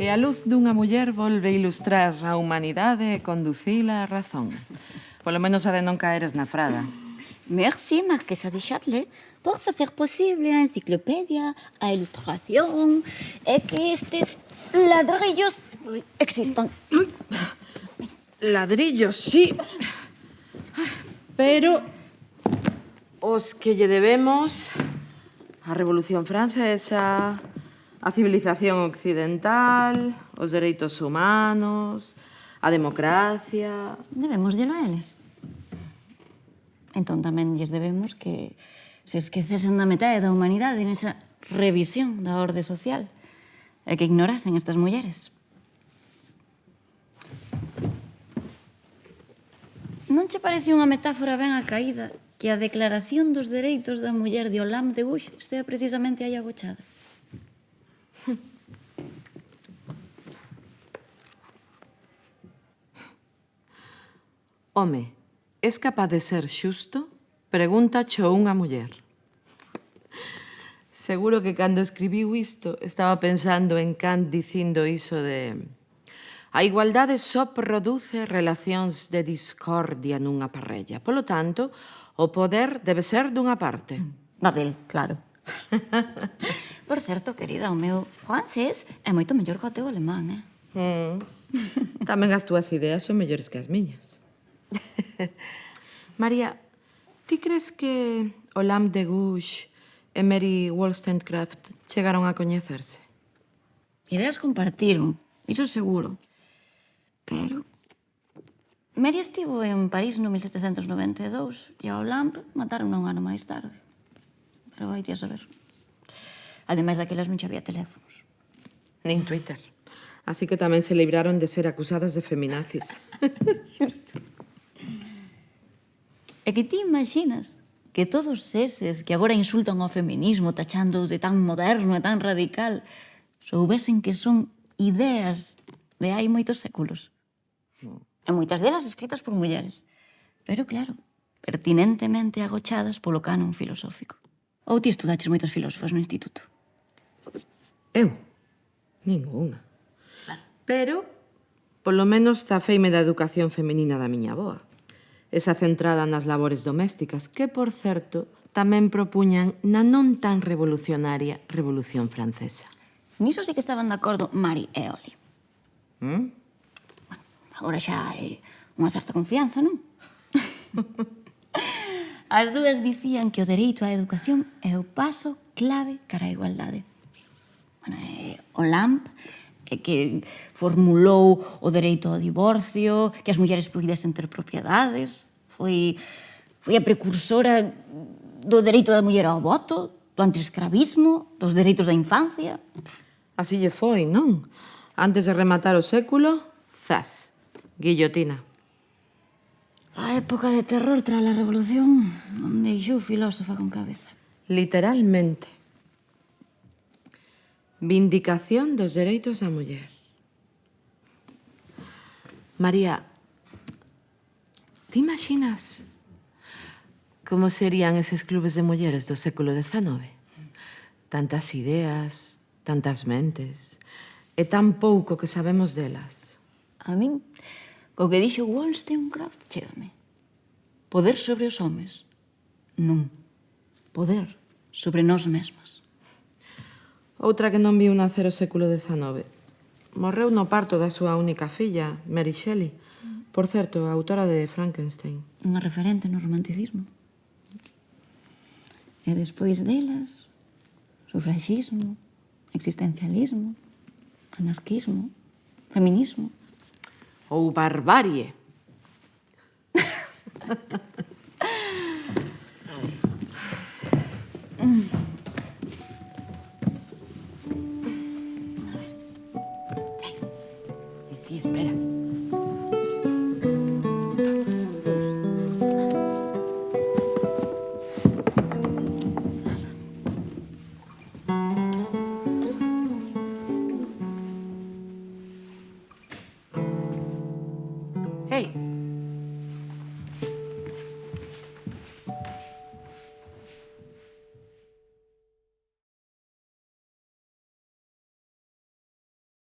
E a luz dunha muller volve ilustrar a humanidade e conducila á razón. Polo menos a de non caeres na frada. Merci, Marquesa de Châtelet, por facer posible a enciclopedia, a ilustración, e que estes ladrillos existan. Ladrillos, sí. Pero os que lle debemos a Revolución Francesa, a civilización occidental, os dereitos humanos, a democracia... Debemos llelo a eles. Entón tamén lles debemos que se esquecesen da metade da humanidade nesa revisión da orde social e que ignorasen estas mulleres. Non che parece unha metáfora ben acaída que a Declaración dos Dereitos da Muller de Olympe de Gouges estea precisamente aí agochada? Home, es capaz de ser xusto? Pregúntacho unha muller. Seguro que cando escribiu isto estaba pensando en Kant dicindo iso de... A igualdade só produce relacións de discordia nunha parella. Polo tanto, o poder debe ser dunha parte. Babel, claro. Por certo, querida, o meu francés é moito mellor que o teu alemán, Tamén as túas ideas son mellores que as miñas. María, ti crees que Olympe de Gouges e Mary Wollstonecraft chegaron a coñecerse? Ideas compartiron, iso seguro. Pero... Mary estivo en París no 1792 e a Olympe mataron un ano máis tarde. Pero vai ti a saber. Ademais daquelas non había teléfonos. Nin Twitter. Así que tamén se libraron de ser acusadas de feminazis. É que ti imaginas que todos eses que agora insultan ao feminismo tachando de tan moderno e tan radical soubesen que son ideas de hai moitos séculos. E moitas delas escritas por mulleres. Pero, claro, pertinentemente agochadas polo canon filosófico. Ou ti estudaches moitos filósofos no instituto? Eu? Ningunha. Pero, polo menos, zafeime da educación feminina da miña avoa. Esa centrada nas labores domésticas, que, por certo, tamén propuñan na non tan revolucionaria Revolución Francesa. Niso sí que estaban de acordo Mari e Oli. Bueno, agora xa hai unha certa confianza, non? As dúas dicían que o dereito á educación é o paso clave cara á igualdade. Olympe, que formulou o dereito ao divorcio, que as mulleres puidesen ter propiedades, foi a precursora do dereito da muller ao voto, do antiescravismo, dos dereitos da infancia. Así lle foi, non? Antes de rematar o século, zas, guillotina. A época de terror tras a revolución non deixou filósofa con cabeza. Literalmente. Vindicación dos dereitos da muller. María, ti imaginas como serían eses clubes de mulleres do século XIX? Tantas ideas, tantas mentes, e tan pouco que sabemos delas. A min, co que dixo Wollstonecraft, chégame. Poder sobre os homes. Non. Poder sobre nós mesmas. Outra que non viu nacer o século XIX. Morreu no parto da súa única filla, Mary Shelley. Por certo, a autora de Frankenstein. Unha referente no romanticismo. E despois delas, sufragismo, existencialismo, anarquismo, feminismo. Ou barbarie.